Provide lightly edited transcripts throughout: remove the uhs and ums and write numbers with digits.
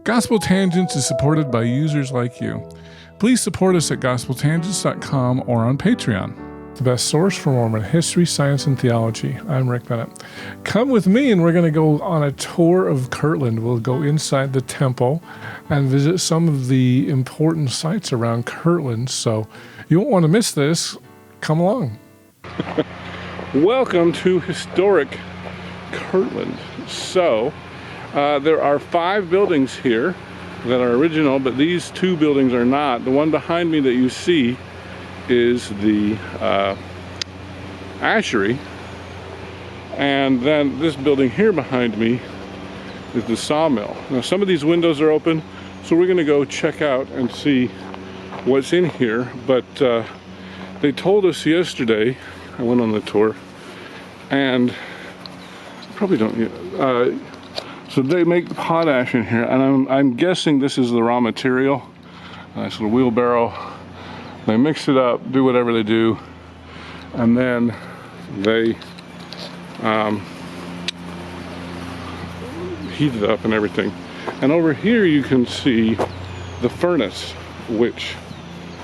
Gospel Tangents is supported by users like you. Please support us at gospeltangents.com or on Patreon. The best source for Mormon history, science, and theology. I'm Rick Bennett. Come with me and we're going to go on a tour of Kirtland. We'll go inside the temple and visit some of the important sites around Kirtland. So you won't want to miss this. Come along. Welcome to Historic Kirtland. So there are 5 buildings here that are original, but these 2 buildings are not. The one behind me that you see is the Ashery, and then this building here behind me is the Sawmill. Now some of these windows are open, so we're going to go check out and see what's in here, but they told us yesterday, I went on the tour, and probably don't, so they make potash in here, and I'm guessing this is the raw material. Nice little wheelbarrow. They mix it up, do whatever they do, and then they heat it up and everything. And over here you can see the furnace, which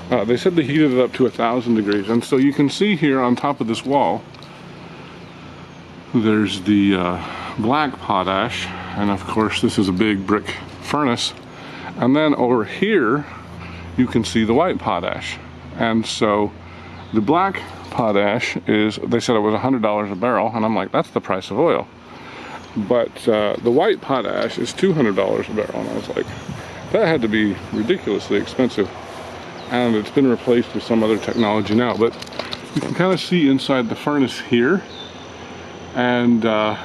they said they heated it up to 1,000 degrees. And so you can see here on top of this wall, there's the black potash, and of course this is a big brick furnace. And then over here you can see the white potash. And so the black potash is, they said it was $100 a barrel, and I'm like, that's the price of oil. But the white potash is $200 a barrel, and I was like, that had to be ridiculously expensive. And it's been replaced with some other technology now. But you can kind of see inside the furnace here, and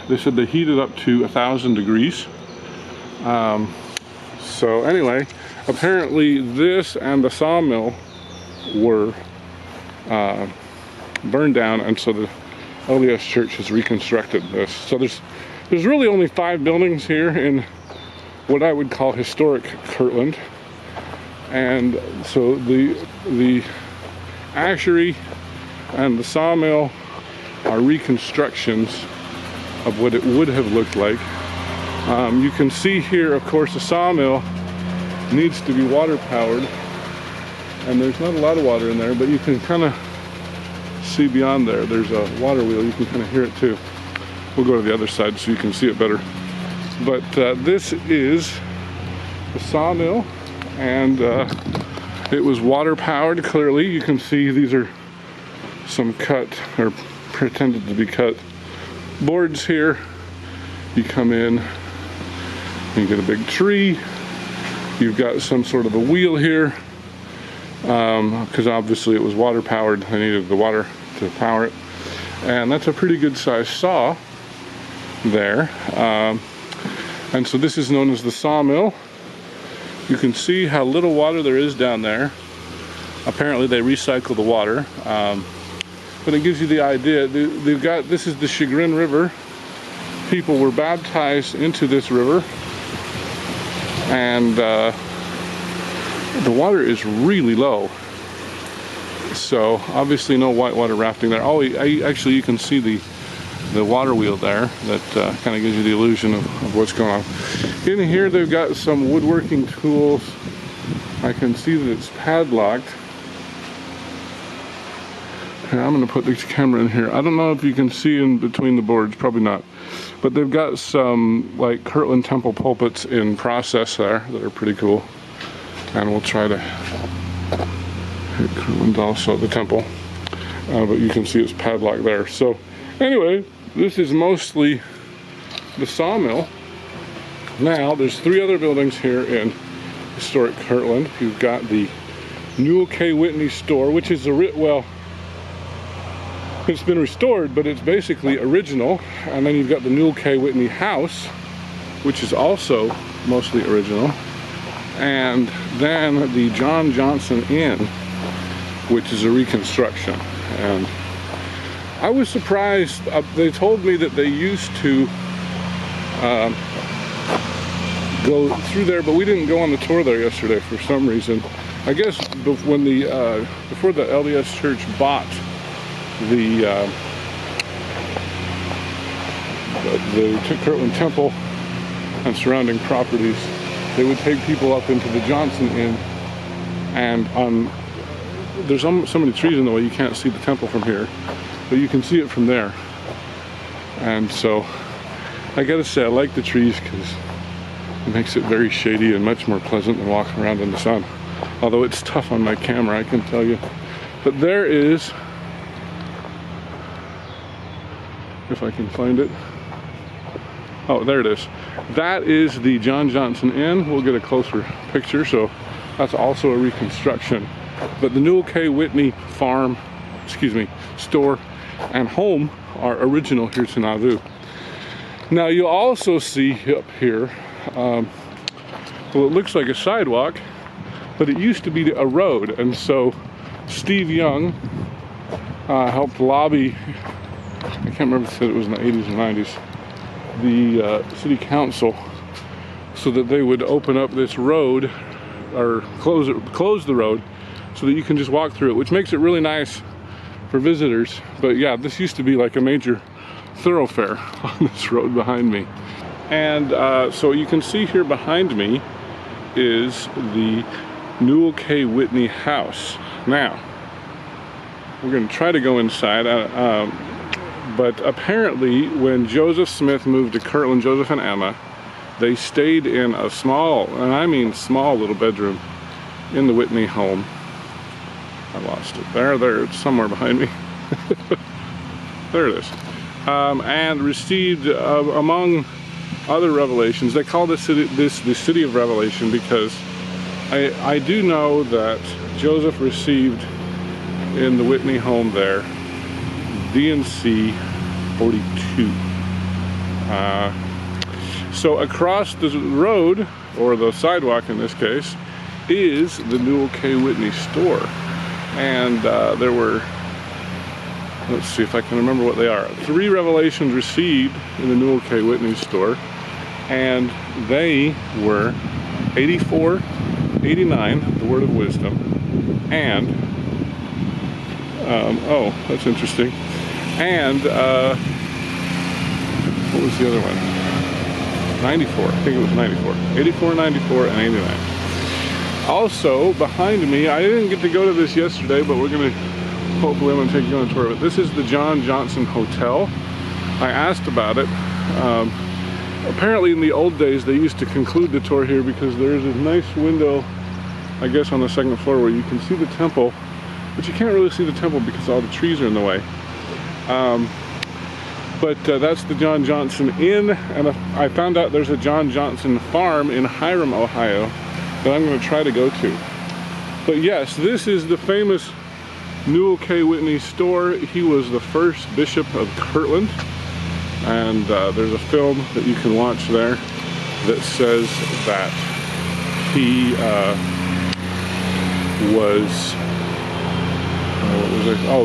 they said they heat it up to 1,000 degrees. So anyway, apparently this and the sawmill were burned down, and so the LDS Church has reconstructed this. So there's really only 5 buildings here in what I would call historic Kirtland, and so the Ashery and the sawmill are reconstructions of what it would have looked like. You can see here, of course, the sawmill needs to be water powered, and there's not a lot of water in there, but you can kind of see beyond there. There's a water wheel. You can kind of hear it too. We'll go to the other side so you can see it better. But this is the sawmill, and it was water powered. Clearly you can see these are some cut, or pretended to be cut, boards here. You come in, you get a big tree. You've got some sort of a wheel here, because obviously it was water powered. I needed the water to power it, and that's a pretty good sized saw there. And so this is known as the sawmill. You can see how little water there is down there. Apparently they recycle the water, but it gives you the idea. They've got, this is the Chagrin River. People were baptized into this river, and the water is really low. So obviously no whitewater rafting there. Oh, actually you can see the water wheel there. That kind of gives you the illusion of what's going on. In here they've got some woodworking tools. I can see that it's padlocked. Here, I'm going to put the camera in here. I don't know if you can see in between the boards, probably not. But they've got some like Kirtland Temple pulpits in process there that are pretty cool. And we'll try to hit Kirtland also, the temple. But you can see it's padlocked there. So anyway, this is mostly the sawmill. Now there's 3 other buildings here in historic Kirtland. You've got the Newell K. Whitney store, which is well, it's been restored, but it's basically original. And then you've got the Newell K. Whitney house, which is also mostly original. And then the John Johnson Inn, which is a reconstruction. And I was surprised. They told me that they used to go through there, but we didn't go on the tour there yesterday for some reason. I guess when before the LDS Church bought the Kirtland Temple and surrounding properties, they would take people up into the Johnson Inn, and there's so many trees in the way you can't see the temple from here, but you can see it from there. And so I gotta say, I like the trees because it makes it very shady and much more pleasant than walking around in the sun. Although it's tough on my camera, I can tell you. But there is, if I can find it. Oh, there it is. That is the John Johnson Inn. We'll get a closer picture. So that's also a reconstruction. But the Newell K. Whitney farm, store and home are original here to Nauvoo. Now you also see up here, well, it looks like a sidewalk, but it used to be a road. And so Steve Young helped lobby, I can't remember if he said it was in the 80s or 90s, the city council, so that they would open up this road, or close the road, so that you can just walk through it, which makes it really nice for visitors. But yeah, this used to be like a major thoroughfare on this road behind me. And so you can see here behind me is the Newell K. Whitney house. Now, we're going to try to go inside, but apparently when Joseph Smith moved to Kirtland, Joseph and Emma, they stayed in a small, and I mean small, little bedroom in the Whitney home. I lost it. There, it's somewhere behind me. There it is. And received, among other revelations, they call this the City of Revelation because I do know that Joseph received in the Whitney home there D&C 42. So across the road, or the sidewalk in this case, is the Newell K. Whitney store. And there were, let's see if I can remember what they are, 3 revelations received in the Newell K. Whitney store, and they were 84, 89, the Word of Wisdom, and oh, that's interesting, and what was the other one? 94, I think it was 94. 84, 94, and 89. Also, behind me, I didn't get to go to this yesterday, but we're going to, hopefully I'm going to take you on a tour of it. This is the John Johnson Hotel. I asked about it. Apparently in the old days, they used to conclude the tour here because there's a nice window, I guess, on the second floor where you can see the temple, but you can't really see the temple because all the trees are in the way. But that's the John Johnson Inn, and I found out there's a John Johnson farm in Hyrum, Ohio, that I'm going to try to go to. But yes, this is the famous Newell K. Whitney store. He was the first bishop of Kirtland, and there's a film that you can watch there that says that he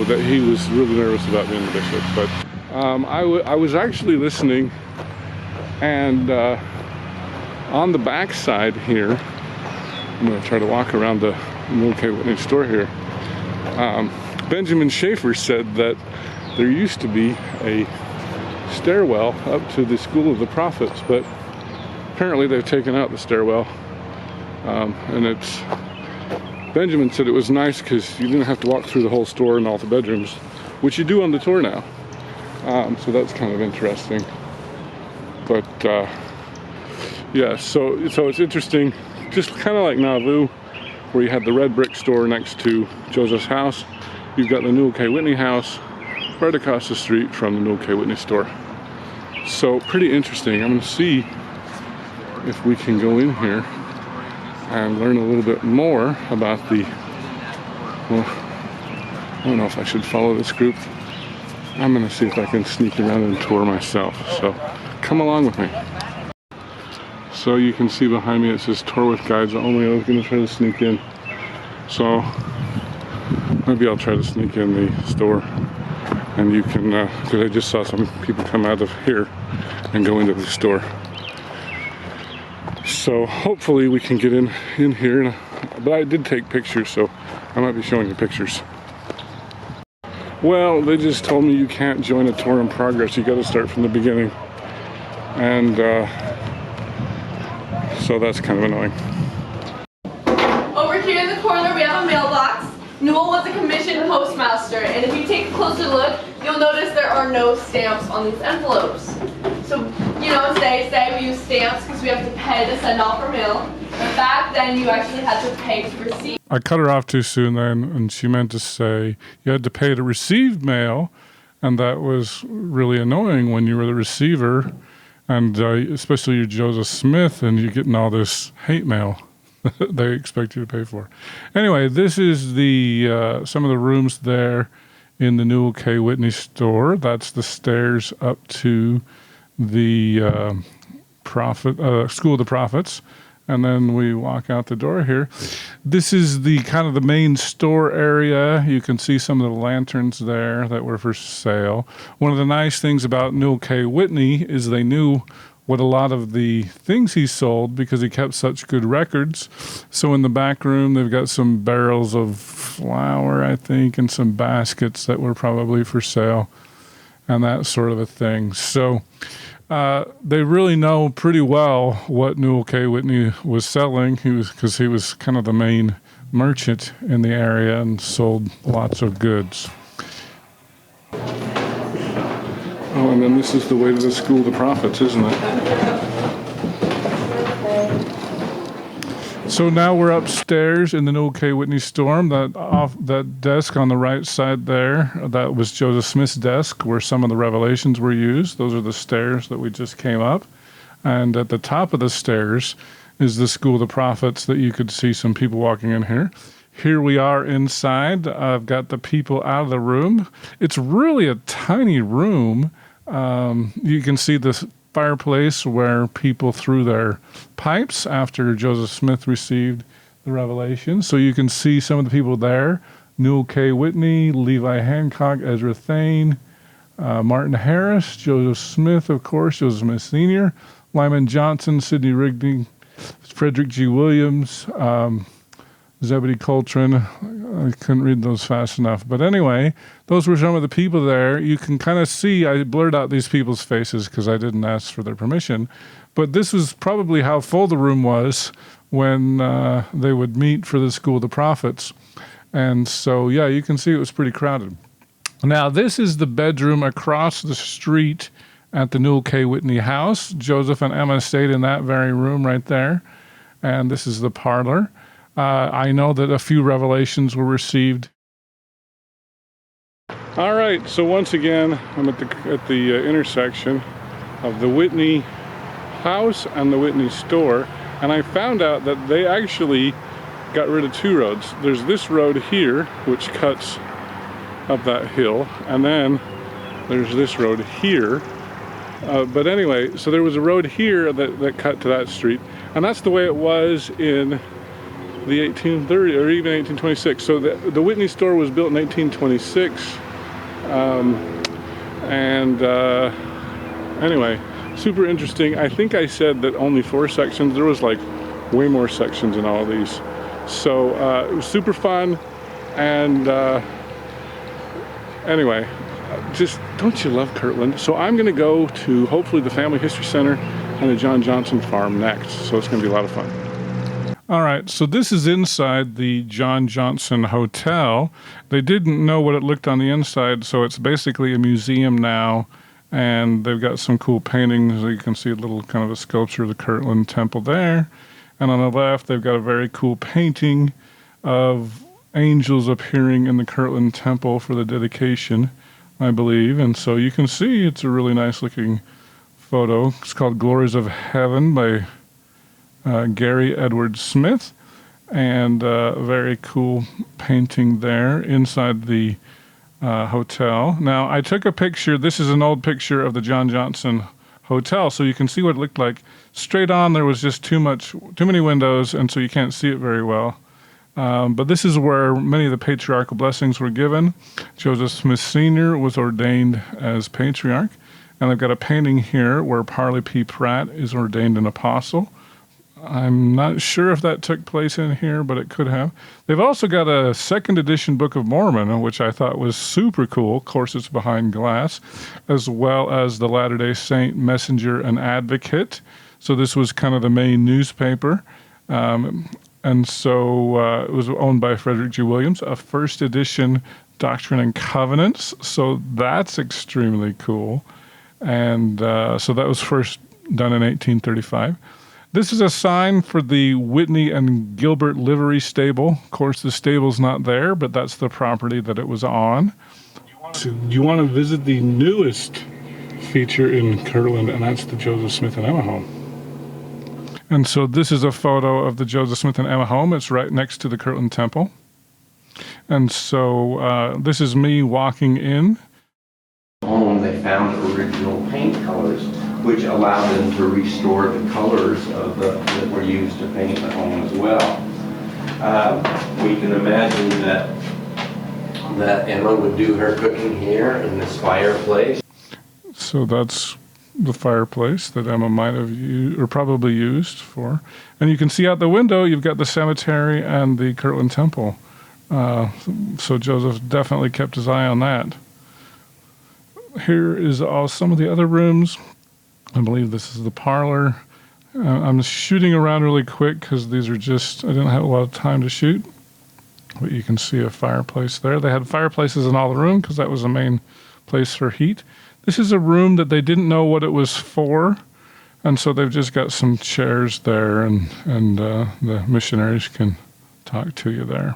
that he was really nervous about being the bishop. But I was actually listening, and on the back side here, I'm going to try to walk around the Newell K. Whitney store here. Benjamin Schaefer said that there used to be a stairwell up to the School of the Prophets, but apparently they've taken out the stairwell. And it's, Benjamin said it was nice because you didn't have to walk through the whole store and all the bedrooms, which you do on the tour now. So that's kind of interesting. But yeah, so it's interesting, just kind of like Nauvoo, where you had the red brick store next to Joseph's house. You've got the Newell K. Whitney house right across the street from the Newell K. Whitney store. So pretty interesting. I'm going to see if we can go in here and learn a little bit more about the, well, I don't know if I should follow this group. I'm going to see if I can sneak around and tour myself. So come along with me. So you can see behind me it says tour with guides only. I was going to try to sneak in. So maybe I'll try to sneak in the store, and you can, because I just saw some people come out of here and go into the store. So hopefully we can get in here. But I did take pictures, so I might be showing you pictures. Well, they just told me you can't join a tour in progress. You got to start from the beginning. And So that's kind of annoying. Over here in the corner we have a mailbox. Newell was a commissioned postmaster, and if you take a closer look, you'll notice there are no stamps on these envelopes. So, you know, today we use stamps because we have to pay to send off our mail. But back then you actually had to pay to receive. I cut her off too soon then, and she meant to say you had to pay to receive mail, and that was really annoying when you were the receiver, and especially you're Joseph Smith and you're getting all this hate mail they expect you to pay for. Anyway, this is the some of the rooms there in the Newell K. Whitney store. That's the stairs up to the School of the Prophets. And then we walk out the door here. This is the kind of the main store area. You can see some of the lanterns there that were for sale. One of the nice things about Newell K. Whitney is they knew what a lot of the things he sold because he kept such good records. So in the back room, they've got some barrels of flour, I think, and some baskets that were probably for sale and that sort of a thing. So they really know pretty well what Newell K. Whitney was selling. He was kind of the main merchant in the area and sold lots of goods. Oh, and then this is the way to the School of the Prophets, isn't it? So now we're upstairs in the Newell K. Whitney store. That desk on the right side there, that was Joseph Smith's desk where some of the revelations were used. Those are the stairs that we just came up. And at the top of the stairs is the School of the Prophets that you could see some people walking in here. Here we are inside. I've got the people out of the room. It's really a tiny room. You can see this fireplace where people threw their pipes after Joseph Smith received the revelation. So you can see some of the people there. Newell K. Whitney, Levi Hancock, Ezra Thane, Martin Harris, Joseph Smith, of course, Joseph Smith Sr., Lyman Johnson, Sidney Rigdon, Frederick G. Williams, Zebedee Coltrane. I couldn't read those fast enough. But anyway, those were some of the people there. You can kind of see, I blurred out these people's faces because I didn't ask for their permission. But this was probably how full the room was when they would meet for the School of the Prophets. And so, yeah, you can see it was pretty crowded. Now, this is the bedroom across the street at the Newell K. Whitney house. Joseph and Emma stayed in that very room right there. And this is the parlor. I know that a few revelations were received. All right, so once again, I'm at the intersection of the Whitney house and the Whitney store, and I found out that they actually got rid of two roads. There's this road here, which cuts up that hill, and then there's this road here. But anyway, so there was a road here that cut to that street, and that's the way it was in the 1830 or even 1826. So the Whitney store was built in 1826. Anyway, super interesting. I think I said that only 4 sections. There was like way more sections in all of these. So it was super fun. And anyway, just don't you love Kirtland? So I'm going to go to hopefully the Family History Center and the John Johnson farm next. So it's going to be a lot of fun. All right, so this is inside the John Johnson Hotel. They didn't know what it looked on the inside, so it's basically a museum now, and they've got some cool paintings. You can see a little kind of a sculpture of the Kirtland Temple there, and on the left they've got a very cool painting of angels appearing in the Kirtland Temple for the dedication, I believe, and so you can see it's a really nice looking photo. It's called Glories of Heaven by Gary Edward Smith, and a very cool painting there inside the hotel. Now, I took a picture. This is an old picture of the John Johnson Hotel, so you can see what it looked like. Straight on, there was just too many windows, and so you can't see it very well. But this is where many of the patriarchal blessings were given. Joseph Smith Sr. was ordained as patriarch, and I've got a painting here where Parley P. Pratt is ordained an apostle. I'm not sure if that took place in here, but it could have. They've also got a second edition Book of Mormon, which I thought was super cool. Of course, it's behind glass, as well as the Latter-day Saint Messenger and Advocate. So this was kind of the main newspaper. And so it was owned by Frederick G. Williams, a first edition Doctrine and Covenants. So that's extremely cool. And so that was first done in 1835. This is a sign for the Whitney and Gilbert Livery Stable. Of course, the stable's not there, but that's the property that it was on. So you want to visit the newest feature in Kirtland, and that's the Joseph Smith and Emma home. And so this is a photo of the Joseph Smith and Emma home. It's right next to the Kirtland Temple. And so this is me walking in. Home, they found original paint colors, which allowed them to restore the colors of that were used to paint the home as well. We can imagine that Emma would do her cooking here in this fireplace. So that's the fireplace that Emma might have used, or probably used for. And you can see out the window, you've got the cemetery and the Kirtland Temple. So Joseph definitely kept his eye on that. Here is all some of the other rooms. I believe this is the parlor. I'm shooting around really quick because these are just, I didn't have a lot of time to shoot. But you can see a fireplace there. They had fireplaces in all the room because that was the main place for heat. This is a room that they didn't know what it was for, and so they've just got some chairs there, and the missionaries can talk to you there.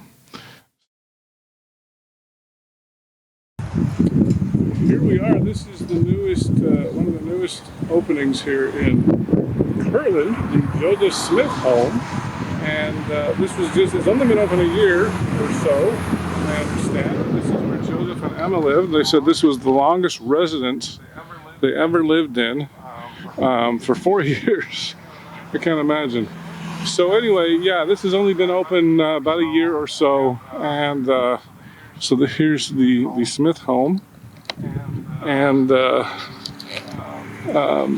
Here we are. This is the newest, one of the newest openings here in Kirtland, the Joseph Smith home. And this was it's only been open a year or so, I understand. This is where Joseph and Emma lived. They said this was the longest residence they ever lived in for 4 years. I can't imagine. So anyway, yeah, this has only been open about a year or so. And so here's the Smith home. And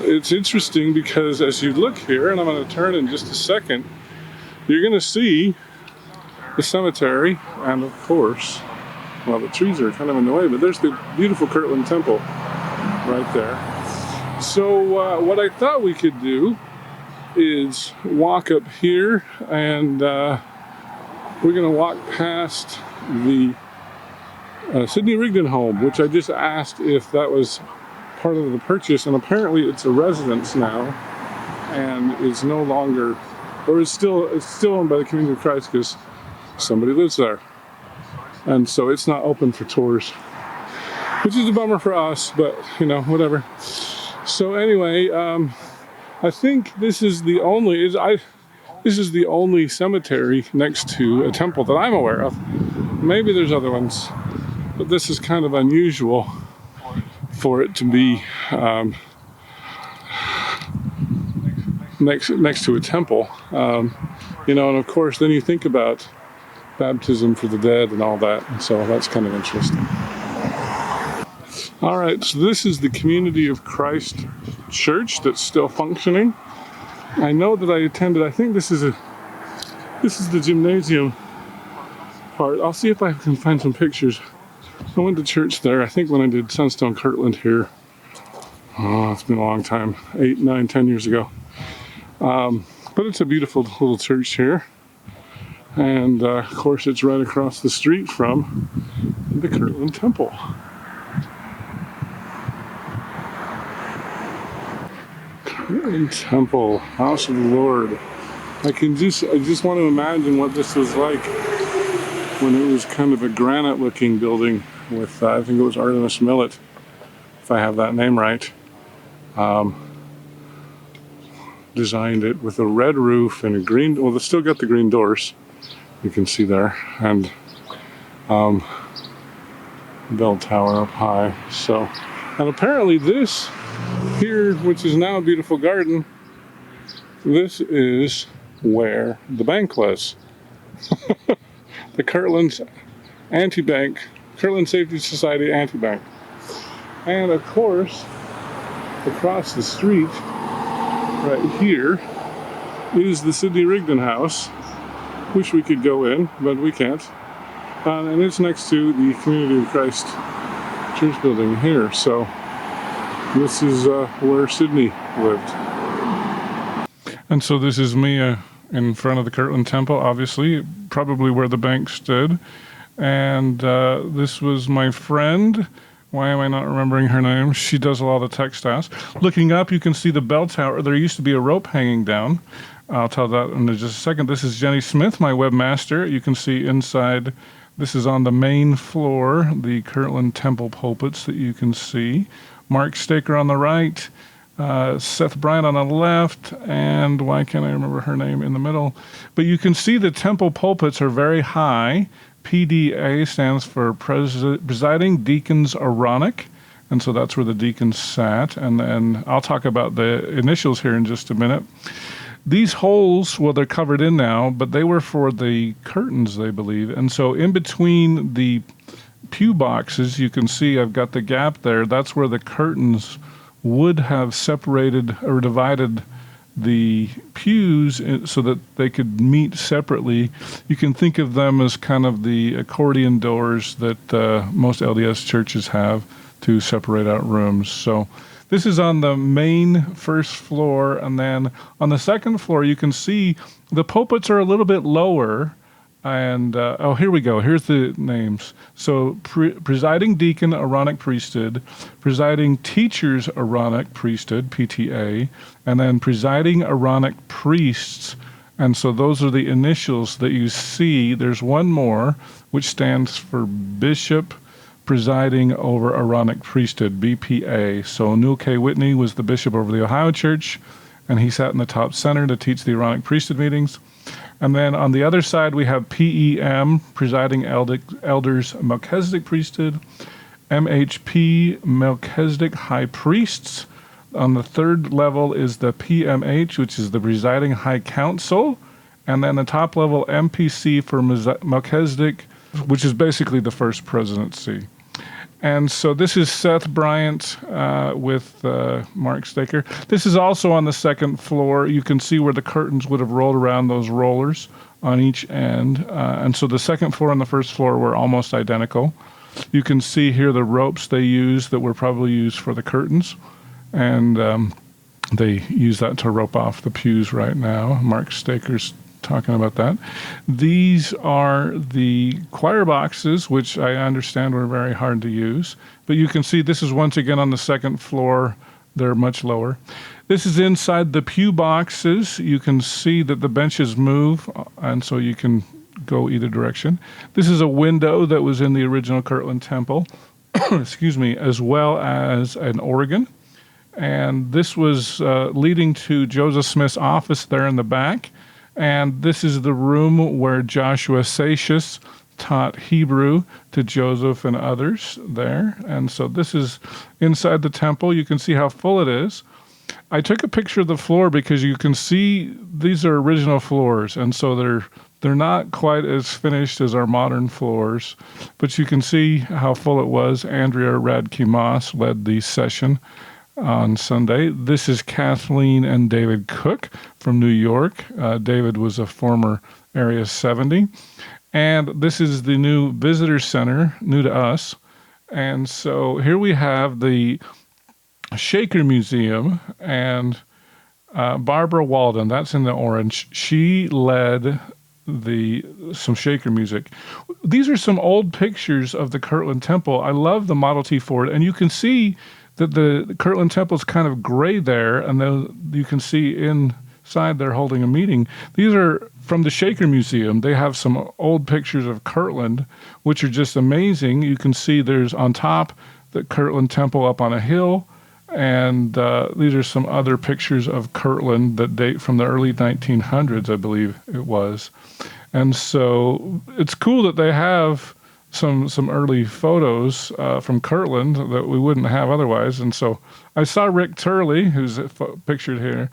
it's interesting because as you look here, and I'm going to turn in just a second, you're going to see the cemetery, and of course, well, the trees are kind of in the way, but there's the beautiful Kirtland Temple right there. So what I thought we could do is walk up here, and we're going to walk past the Sidney Rigdon home, which I just asked if that was part of the purchase, and apparently it's a residence now, and is no longer, or it's still owned by the Community of Christ because somebody lives there. And so it's not open for tours, which is a bummer for us, but you know, whatever. So anyway, I think this is the only cemetery next to a temple that I'm aware of. Maybe there's other ones, but this is kind of unusual for it to be next to a temple, you know, and of course then you think about baptism for the dead and all that, and so that's kind of interesting. All right, so this is the Community of Christ Church that's still functioning. I know that I attended, I think this is the gymnasium part. I'll see if I can find some pictures. I went to church there, I think when I did Sunstone Kirtland here. Oh, it's been a long time, 8, 9, 10 years ago. But it's a beautiful little church here. And of course it's right across the street from the Kirtland Temple. Kirtland Temple, House of the Lord. I just want to imagine what this was like when it was kind of a granite looking building with, I think it was Artemis Millet, if I have that name right. Designed it with a red roof and a green, well, they still got the green doors, you can see there, and bell tower up high. So, and apparently this here, which is now a beautiful garden, this is where the bank was. The Kirtland's anti-bank, Kirtland Safety Society anti-bank. And of course, across the street, right here, is the Sidney Rigdon house. Wish we could go in, but we can't. And it's next to the Community of Christ church building here. So this is where Sidney lived. And so this is me in front of the Kirtland Temple, obviously, probably where the bank stood. And this was my friend. Why am I not remembering her name? She does a lot of textiles. Looking up, you can see the bell tower. There used to be a rope hanging down. I'll tell that in just a second. This is Jenny Smith, my webmaster. You can see inside. This is on the main floor, the Kirtland Temple pulpits that you can see. Mark Staker on the right, Seth Bryant on the left, and why can't I remember her name, in the middle? But you can see the temple pulpits are very high. PDA stands for Presiding Deacons Aaronic, and so that's where the deacons sat. And then I'll talk about the initials here in just a minute. These holes, well, they're covered in now, but they were for the curtains, they believe. And so in between the pew boxes, you can see I've got the gap there. That's where the curtains would have separated or divided the pews so that they could meet separately. You can think of them as kind of the accordion doors that most LDS churches have to separate out rooms. So this is on the main first floor, and then on the second floor you can see the pulpits are a little bit lower. And, oh, here we go. Here's the names. So, Presiding Deacon, Aaronic Priesthood, Presiding Teachers, Aaronic Priesthood, PTA, and then Presiding Aaronic Priests. And so those are the initials that you see. There's one more, which stands for Bishop Presiding over Aaronic Priesthood, BPA. So, Newell K. Whitney was the bishop over the Ohio Church, and he sat in the top center to teach the Aaronic Priesthood meetings. And then on the other side, we have PEM, Presiding Elders Melchizedek Priesthood, MHP, Melchizedek High Priests. On the third level is the PMH, which is the Presiding High Council. And then the top level, MPC for Melchizedek, which is basically the first presidency. And so this is Seth Bryant with Mark Staker. This is also on the second floor. You can see where the curtains would have rolled around those rollers on each end. And so the second floor and the first floor were almost identical. You can see here the ropes they used that were probably used for the curtains. And they use that to rope off the pews right now. Mark Staker's talking about that. These are the choir boxes, which I understand were very hard to use. But you can see this is once again on the second floor. They're much lower. This is inside the pew boxes. You can see that the benches move, and so you can go either direction. This is a window that was in the original Kirtland Temple, excuse me, as well as an organ. And this was leading to Joseph Smith's office there in the back. And this is the room where Joshua Satius taught Hebrew to Joseph and others there. And so this is inside the temple. You can see how full it is. I took a picture of the floor because you can see these are original floors. And so they're not quite as finished as our modern floors. But you can see how full it was. Andrea Radke Moss led the session on Sunday. This is Kathleen and David Cook from New York. David was a former Area 70. And this is the new visitor center, new to us. And so here we have the Shaker Museum, and Barbara Walden, that's in the orange. She led some Shaker music. These are some old pictures of the Kirtland Temple. I love the Model T Ford, and you can see that the Kirtland Temple is kind of gray there, and then you can see inside they're holding a meeting. These are from the Shaker Museum. They have some old pictures of Kirtland, which are just amazing. You can see there's on top the Kirtland Temple up on a hill, and these are some other pictures of Kirtland that date from the early 1900s, I believe it was. And so it's cool that they have some early photos from Kirtland that we wouldn't have otherwise. And so I saw Rick Turley, who's pictured here,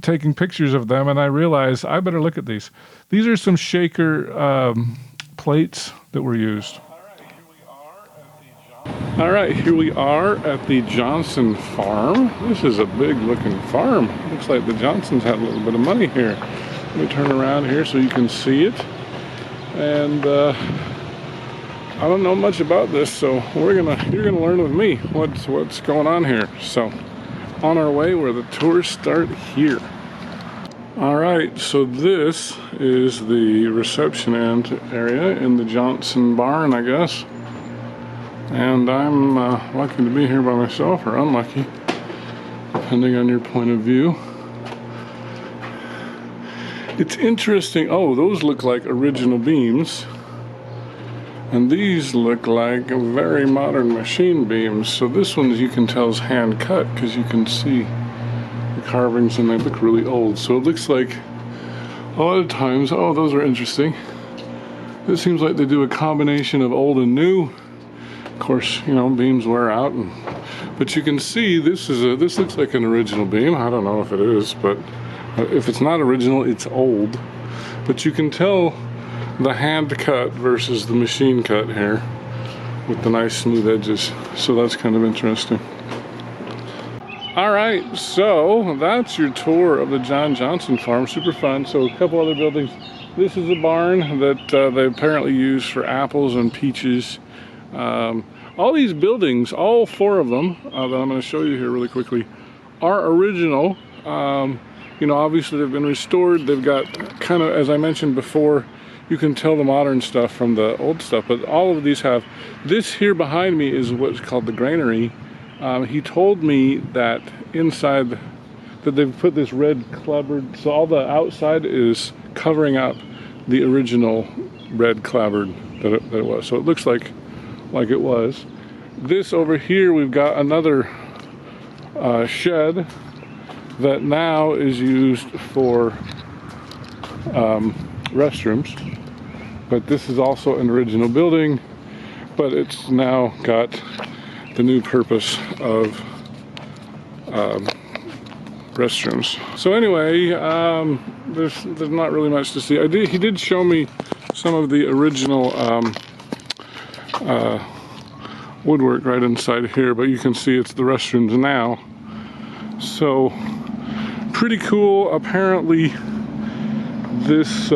taking pictures of them, and I realized I better look at these. These are some Shaker plates that were used. All right, here we are at the Johnson farm. This is a big looking farm. Looks like the Johnsons had a little bit of money here. Let me turn around here so you can see it. And I don't know much about this, so you're gonna learn with me what's going on here. So on our way, where the tours start here. All right, so this is the reception end area in the Johnson barn, I guess. And I'm lucky to be here by myself, or unlucky, depending on your point of view. It's interesting. Oh, those look like original beams. And these look like very modern machine beams. So this one, as you can tell, is hand cut because you can see the carvings and they look really old. So it looks like a lot of times, oh, those are interesting. It seems like they do a combination of old and new. Of course, you know, beams wear out, but you can see this looks like an original beam. I don't know if it is, but if it's not original, it's old. But you can tell the hand cut versus the machine cut here with the nice smooth edges. So that's kind of interesting. All right, so that's your tour of the John Johnson farm. Super fun. So a couple other buildings. This is a barn that they apparently use for apples and peaches. All these buildings, all four of them that I'm going to show you here really quickly, are original. You know, obviously they've been restored. They've got kind of, as I mentioned before, you can tell the modern stuff from the old stuff, but all of these have. This here behind me is what's called the granary. He told me that inside, that they've put this red clapboard, so all the outside is covering up the original red clapboard that it was. So it looks like it was. This over here, we've got another shed that now is used for restrooms. But this is also an original building, but it's now got the new purpose of restrooms. So anyway, there's not really much to see. He did show me some of the original woodwork right inside here, but you can see it's the restrooms now. So pretty cool. Apparently this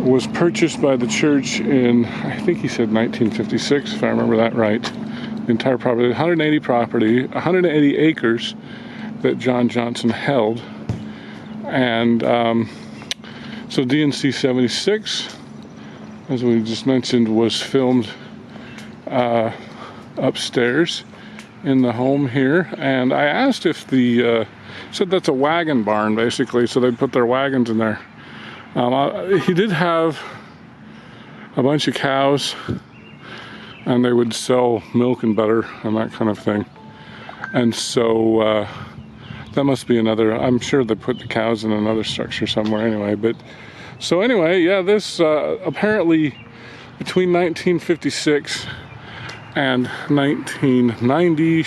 was purchased by the church in, I think he said 1956, if I remember that right. The entire property, 180 acres that John Johnson held. And so D&C 76, as we just mentioned, was filmed upstairs in the home here. And I asked if said that's a wagon barn, basically, so they'd put their wagons in there. He did have a bunch of cows, and they would sell milk and butter and that kind of thing. And so that must be another, I'm sure they put the cows in another structure somewhere anyway. But so anyway, yeah, this apparently between 1956 and 1990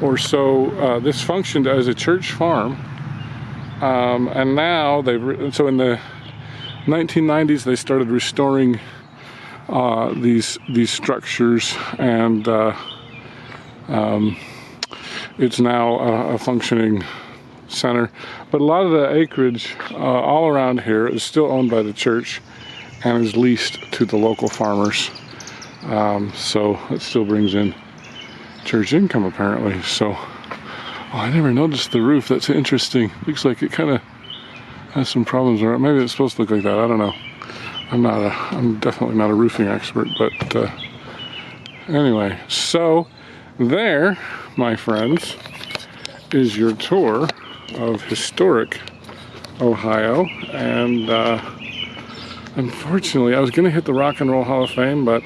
or so, this functioned as a church farm. And now so in the 1990s they started restoring these structures, and it's now a functioning center. But a lot of the acreage all around here is still owned by the church and is leased to the local farmers. So it still brings in church income apparently. So I never noticed the roof. That's interesting. Looks like it kind of has some problems. Or maybe it's supposed to look like that. I don't know. I'm definitely not a roofing expert, but anyway. So there, my friends, is your tour of historic Ohio. And unfortunately, I was going to hit the Rock and Roll Hall of Fame, but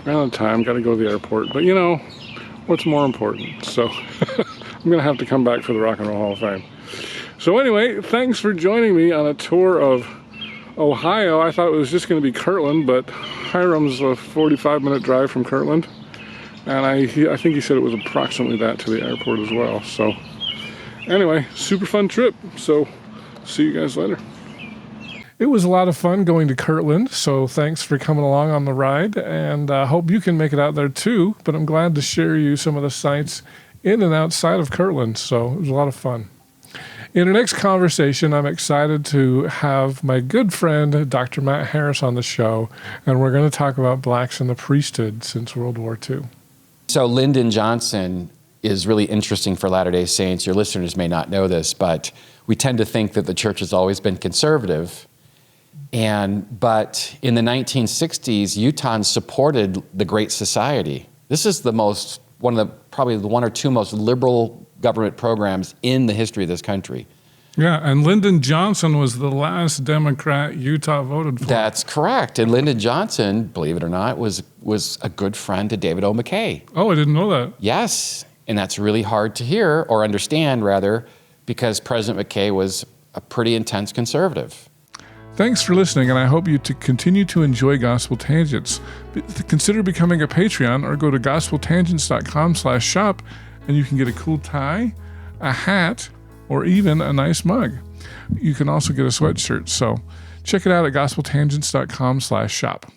ran out of time. Got to go to the airport. But you know, what's more important? So I'm going to have to come back for the Rock and Roll Hall of Fame. So anyway, thanks for joining me on a tour of Ohio. I thought it was just going to be Kirtland, but Hyrum's a 45-minute drive from Kirtland. And I think he said it was approximately that to the airport as well. So anyway, super fun trip. So see you guys later. It was a lot of fun going to Kirtland, so thanks for coming along on the ride, and I hope you can make it out there too, but I'm glad to share you some of the sights in and outside of Kirtland, so it was a lot of fun. In our next conversation, I'm excited to have my good friend, Dr. Matt Harris, on the show, and we're going to talk about blacks in the priesthood since World War II. So Lyndon Johnson is really interesting for Latter-day Saints. Your listeners may not know this, but we tend to think that the church has always been conservative. But in the 1960s, Utahns supported the Great Society. This is probably the one or two most liberal government programs in the history of this country. Yeah, and Lyndon Johnson was the last Democrat Utah voted for. That's correct. And Lyndon Johnson, believe it or not, was a good friend to David O. McKay. Oh, I didn't know that. Yes, and that's really hard to hear, or understand rather, because President McKay was a pretty intense conservative. Thanks for listening, and I hope you to continue to enjoy Gospel Tangents. Consider becoming a Patreon or go to gospeltangents.com/shop, and you can get a cool tie, a hat, or even a nice mug. You can also get a sweatshirt. So check it out at gospeltangents.com/shop.